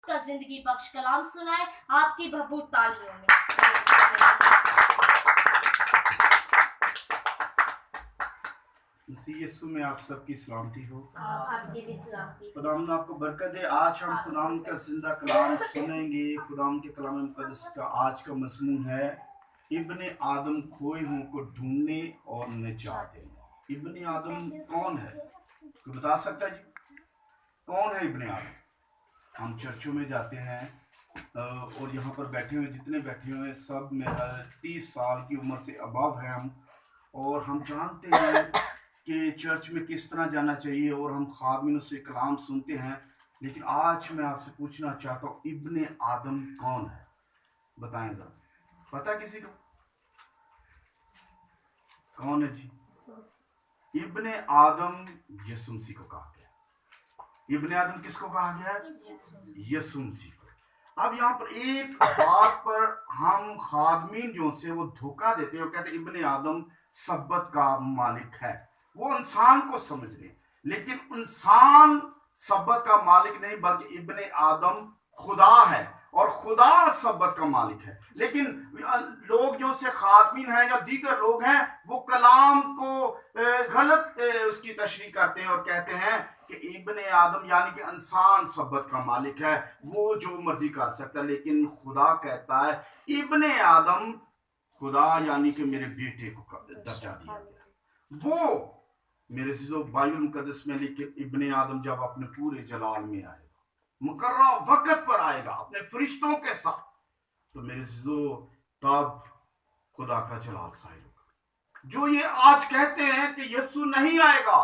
का जिंदगी बख्श कलाम सुनाए आपकी भरपूर तालियों में। मसीह यीशु में आप सबकी सलामती हो। आपकी भी सलामती। खुदावंद आपको बरकत दे। आज हम खुदावंद का जिंदा कलाम सुनेंगे। खुदावंद के कलाम मुकद्दस का आज का मज़मून है इब्ने आदम खोए हुओं को ढूंढने और निजात देने। इब्ने आदम कौन है? कोई बता सकता है जी? कौन है इब्ने आदम? हम चर्चों में जाते हैं और यहाँ पर बैठे हुए जितने बैठे हुए सब मेरा 30 साल की उम्र से अबव है हम, और हम जानते हैं कि चर्च में किस तरह जाना चाहिए और हम खादमीनों से कलाम सुनते हैं। लेकिन आज मैं आपसे पूछना चाहता हूँ इब्ने आदम कौन है? बताएं जरा, पता है किसी को कौन है जी? इब्ने आदम यीशु मसीह को कहा गया। इब्ने आदम किसको कहा गया? यीशु मसीह को। अब यहाँ पर एक बात पर हम खादमीन जो से वो धोखा देते हैं, वो कहते हैं इब्ने आदम सब्बत का मालिक है। वो इंसान को समझ रहे हैं, लेकिन इंसान सब्बत का मालिक नहीं बल्कि इब्ने आदम खुदा है और खुदा सब्बत का मालिक है। लेकिन लोग जो से खादमीन हैं या दीगर लोग हैं वो कलाम को गलत उसकी तशरीह करते हैं और कहते हैं कि इब्ने आदम यानी कि इंसान सब्बत का मालिक है, वो जो मर्जी कर सकता है। लेकिन खुदा कहता है इब्ने आदम खुदा यानी कि मेरे बेटे को दर्जा दिया गया। वो मेरे चीजों बाइबल मुकद्दस में लिखे इब्ने आदम जब अपने पूरे जलाल में आएगा, मुकर्रा वक्त पर आएगा अपने फरिश्तों के साथ, तो मेरे चीजों तब खुदा का जलाल जाहिर होगा। जो ये आज कहते हैं कि यीशु नहीं आएगा,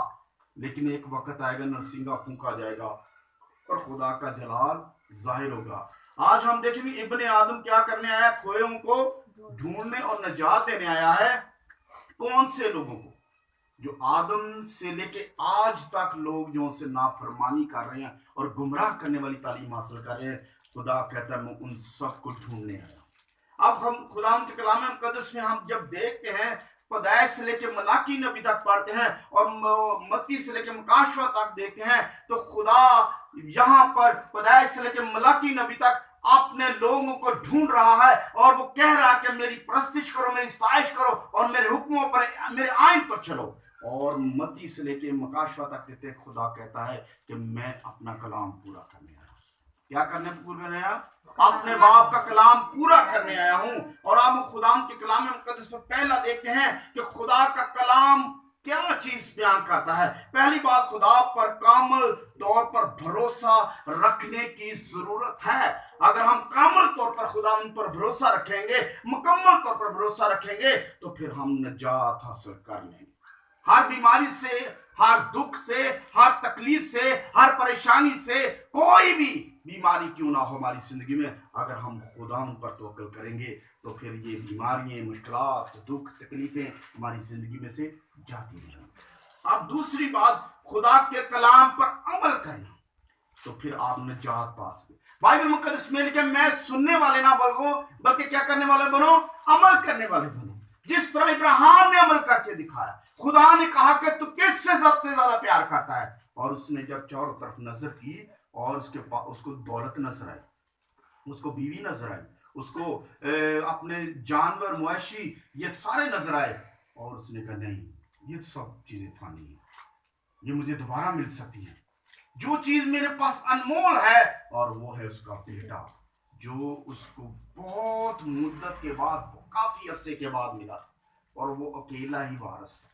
लेकिन एक वक्त आएगा नरसिंगा फूंका जाएगा और खुदा का जलाल जाहिर होगा। आज हम देखेंगे इब्ने आदम क्या करने आया? खोए को ढूंढने और निजात देने आया है। कौन से लोगों को? जो आदम से लेके आज तक लोग जो से नाफरमानी कर रहे हैं और गुमराह करने वाली तालीम हासिल कर रहे हैं। खुदा कहता है मैं उन सब को ढूंढने आया। अब हम खुदा के कलाम मुकद्दस में हम जब देखते हैं, पैदाइश से लेके मलाकी नबी तक पढ़ते हैं और मत्ती से लेके मुकाशवा तक देखते हैं, तो खुदा यहाँ पर पैदाइश से लेके मलाकी नबी तक अपने लोगों को ढूंढ रहा है और वो कह रहा है कि मेरी परस्तिश करो, मेरी सताइश करो और मेरे हुक्मों पर, मेरे आइन पर चलो। और मत्ती से लेके मुकाशवा तक कहते खुदा कहता है कि मैं अपना कलाम पूरा करने आया। क्या करने पूरा करने आया? अपने बाप का कलाम पूरा करने आया हूं। और अब खुदा के कलाम मुकद्दस पर पहला देखते हैं कि खुदा का कलाम क्या चीज बयान करता है। पहली बात, खुदा पर कामल तौर पर भरोसा रखने की जरूरत है। अगर हम कामल तौर पर खुदा उन पर भरोसा रखेंगे, मुकम्मल तौर पर भरोसा रखेंगे, तो फिर हम निजात हासिल कर लेंगे। हर बीमारी से, हर दुख से, हर तकलीफ से, हर परेशानी से, कोई भी बीमारी क्यों ना हो हमारी जिंदगी में, अगर हम खुदा पर तवक्कुल करेंगे तो फिर ये बीमारियां, मुश्किलात, दुख, तकलीफें हमारी जिंदगी में से जाती रहेंगी। अब दूसरी बात, खुदा के कलाम पर अमल करना, तो फिर आप निजात पा सके। बाइबल मुकद्दस में लिखा मैं सुनने वाले ना बनो बल्कि क्या करने वाले बनो? अमल करने वाले बनो। जिस तरह इब्राहिम ने अमल करके दिखाया। खुदा ने कहा कि तू किससे सबसे ज्यादा प्यार करता है, और उसने जब चारों तरफ नजर की और उसको दौलत नजर आई, उसको बीवी नजर आई, उसको अपने जानवर मवेशी ये सारे नजर आए, और उसने कहा नहीं, ये सब चीजें फानी है, ये मुझे दोबारा मिल सकती है। जो चीज मेरे पास अनमोल है, और वो है उसका बेटा, जो उसको बहुत मुद्दत के बाद, काफी अरसे के बाद मिला, और वो अकेला ही वारिस था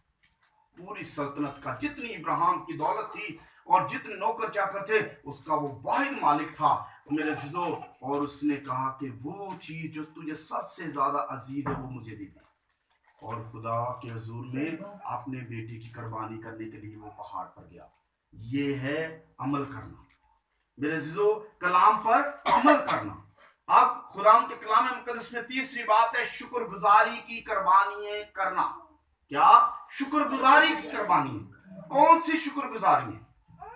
पूरी सल्तनत का। जितनी इब्राहिम की दौलत थी और जितने नौकर चाकर थे, उसका वो वाहिद मालिक था मेरे अजीजों। और उसने कहा कि वो चीज जो तुझे सबसे ज्यादा अजीज है वो मुझे दे दे। और खुदा के हुजूर में अपने बेटे की कुर्बानी करने के लिए वो पहाड़ पर गया। ये है अमल करना मेरे अजीजों, कलाम पर अमल करना। अब खुदा के कलाम मुकद्दस में तीसरी बात है शुक्रगुजारी की कुर्बानियां करना। क्या? शुक्रगुजारी की कुर्बानी। कौन सी शुक्रगुजारी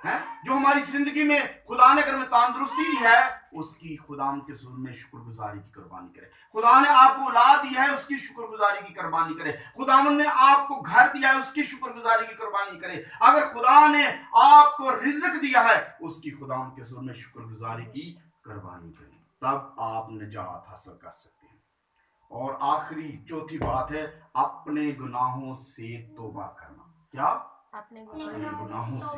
है? जो हमारी जिंदगी में खुदा ने अगर में तंदुरुस्ती दी है, उसकी खुदा के हुजूर में शुक्रगुजारी की कुर्बानी करे। खुदा ने आपको औलाद दी है, उसकी शुक्रगुजारी की कुर्बानी करे। खुदा ने आपको घर दिया है, उसकी शुक्रगुजारी की कुर्बानी करे। अगर खुदा ने आपको रिज़्क दिया है, उसकी खुदा के हुजूर में शुक्रगुजारी की कुर्बानी करें, तब आप निजात हासिल कर सकते हैं। और आखिरी चौथी बात है अपने गुनाहों से तौबा करना। क्या? अपने गुनाहों से।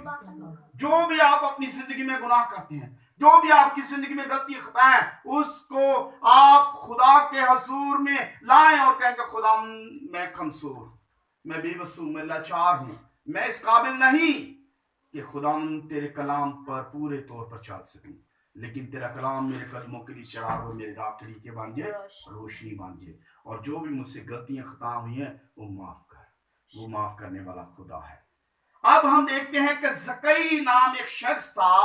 जो भी आप अपनी जिंदगी में गुनाह करते हैं, जो भी आपकी जिंदगी में गलती खताएं, उसको आप खुदा के हुजूर में लाएं और कहें कि खुदा मैं कमजोर, मैं बेबस हूं, मैं लाचार हूं, मैं इस काबिल नहीं कि खुदा तेरे कलाम पर पूरे तौर पर चल सकूं, लेकिन तेरा कलाम मेरे कदमों के लिए चिराग और मेरे राह के लिए बन जाए, रोशनी बन जाए। और जो भी मुझसे गलतियां खता हुई हैं वो माफ कर, वो माफ करने वाला खुदा है। अब हम देखते हैं कि जकई नाम एक शख्स था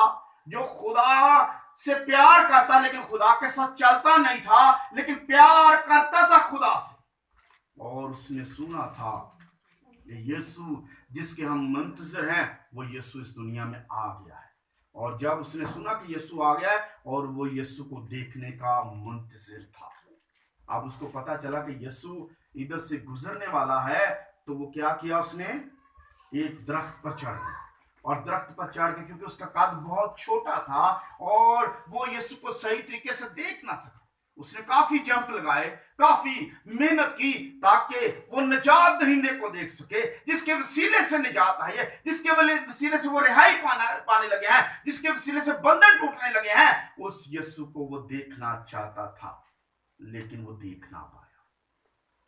जो खुदा से प्यार करता, लेकिन खुदा के साथ चलता नहीं था, लेकिन प्यार करता था खुदा से। और उसने सुना था कि यीशु जिसके हम मुंतजर हैं वो यीशु इस दुनिया में आ गया है। और जब उसने सुना कि यीशु आ गया है और वो यीशु को देखने का मुंतजर था, अब उसको पता चला कि यीशु इधर से गुजरने वाला है, तो वो क्या किया, उसने एक दरख्त पर चढ़ गया। और दरख्त पर चढ़ के, क्योंकि उसका कद बहुत छोटा था और वो यीशु को सही तरीके से देख ना सका, उसने काफी जंप लगाए, काफी मेहनत की ताकि वो निजात दहींदे को देख सके, जिसके वसीले से निजात आई है, जिसके वसीले से वो रिहाई पाने लगे हैं, जिसके वसीले से बंधन टूटने लगे हैं। उस यीशु को वो देखना चाहता था, लेकिन वो देख ना पाया।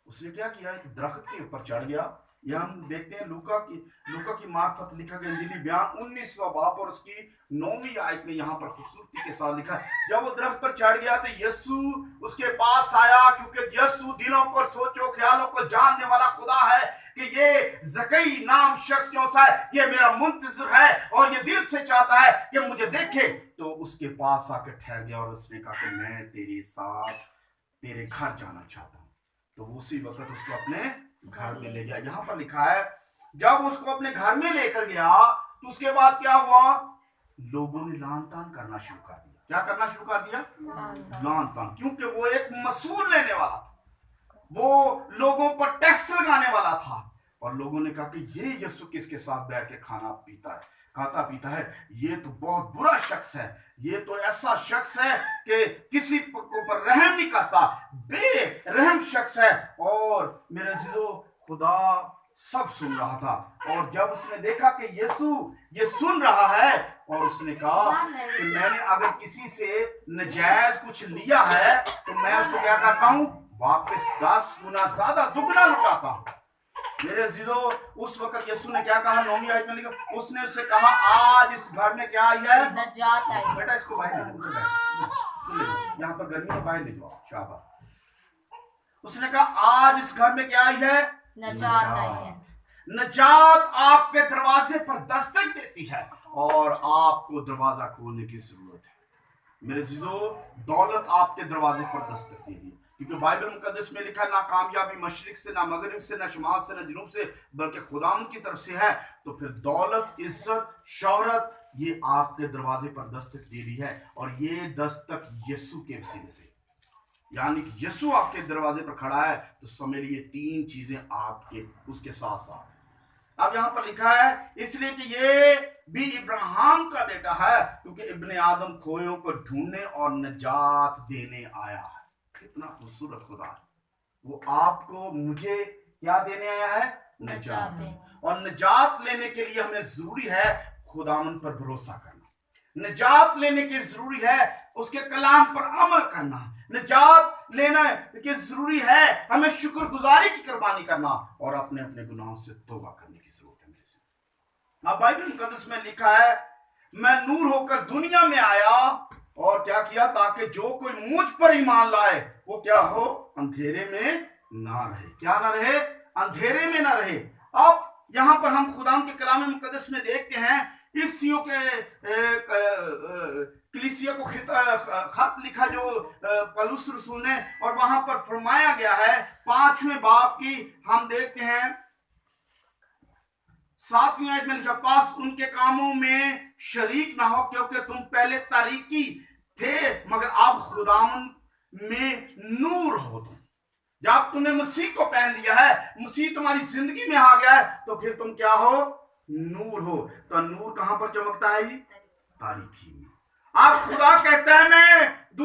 उसने क्या किया, एक दरख्त के ऊपर चढ़ गया। यह हम देखते हैं लूका की मार्फत लिखा गया इंजीली बयान 19वां बाब और उसकी 9वीं आयत में यहाँ पर खूबसूरती के साथ लिखा है, जब वो दरख्त पर चढ़ गया तो यीशु उसके पास आया, क्योंकि यीशु दिलों को, सोचो ख्यालों को जानने वाला खुदा है कि ये जकई नाम शख्स क्यों सा है, ये मेरा मुंतजर है और ये दिल से चाहता है कि मुझे देखे। तो उसके पास आकर ठहर गया और उसने कहा कि मैं तेरे साथ तेरे घर जाना चाहता हूँ। तो उसी वक्त उसको अपने घर में ले गया। यहाँ पर लिखा है जब उसको अपने घर में लेकर गया तो उसके बाद क्या हुआ, लोगों ने लान तान करना शुरू कर दिया। क्या करना शुरू कर दिया? लान तान, क्योंकि वो एक मसूल लेने वाला था, वो लोगों पर टैक्स लगाने वाला था। और लोगों ने कहा कि ये यीशु किसके साथ बैठ के खाता पीता है, ये तो बहुत बुरा शख्स है, ये तो ऐसा शख्स है कि किसी पर रहम नहीं करता, बेरहम शख्स है। और मेरे अजीजों, खुदा सब सुन रहा था, और जब उसने देखा कि यीशु ये सुन रहा है, और उसने कहा कि मैंने अगर किसी से नजायज कुछ लिया है तो मैं उसको क्या करता हूं, वापस 10 गुना ज्यादा दुगना लुटाता हूं। मेरे अजीजों, उस वक्त यीशु ने क्या कहा, 9वीं आयत में लिखा, उसने उससे कहा आज इस घर में क्या आई है, नजात आई। बेटा इसको बाहर ले जाओ, यहाँ पर गर्मी में बाहर ले जाओ, शाबाश। उसने कहा आज इस घर में क्या आई है, नजात आई है। नजात आपके दरवाजे पर दस्तक देती है और आपको दरवाजा खोलने की जरूरत है। मेरे अजीजों, दौलत आपके दरवाजे पर दस्तक दे रही है, क्योंकि बाइबल मुकद्दस में लिखा है ना कामयाबी मशरिक से, ना मगरिब से, ना शुमाल से, ना जनूब से, बल्कि खुदाम की तरफ से है। तो फिर दौलत, इज्जत, शोहरत ये आपके दरवाजे पर दस्तक दे रही है, और ये दस्तक यीशु के वसीले से, यानी कि यीशु आपके दरवाजे पर खड़ा है, तो समझ लीजिए 3 चीजें आपके उसके साथ साथ। अब यहां पर लिखा है इसलिए कि ये भी इब्राहिम का बेटा है, क्योंकि इब्ने आदम खोयों को ढूंढने और निजात देने आया है। कितना खूबसूरत खुदा है, वो आपको मुझे क्या देने आया है, निजात। और निजात लेने के लिए हमें जरूरी है खुदावन पर भरोसा करना, निजात लेने की जरूरी है उसके कलाम पर अमल करना, निजात लेना की जरूरी है हमें शुक्रगुजारी की कुर्बानी करना और अपने अपने गुनाहों से तौबा करने की जरूरत है। अब बाइबल मुकद्दस में लिखा है मैं नूर होकर दुनिया में आया और क्या किया, ताकि जो कोई मुझ पर ईमान लाए वो क्या हो, अंधेरे में ना रहे। क्या ना रहे, अंधेरे में ना रहे। अब यहां पर हम खुदा के कलाम मुकद्दस में देखते हैं इसियों के कलीसिया को खत लिखा जो पौलुस रसूल ने, और वहां पर फरमाया गया है 5वें बाब की हम देखते हैं 7वीं आयत में लिखा, पास उनके कामों में शरीक ना हो, क्योंकि तुम पहले तारीकी थे मगर अब खुदावन में नूर हो। तुम जब तुमने मसीह को पहन लिया है, मसीह तुम्हारी जिंदगी में आ गया है, तो फिर तुम क्या हो, नूर हो। तो नूर कहां पर चमकता है, तारीकी में। अब खुदा कहता है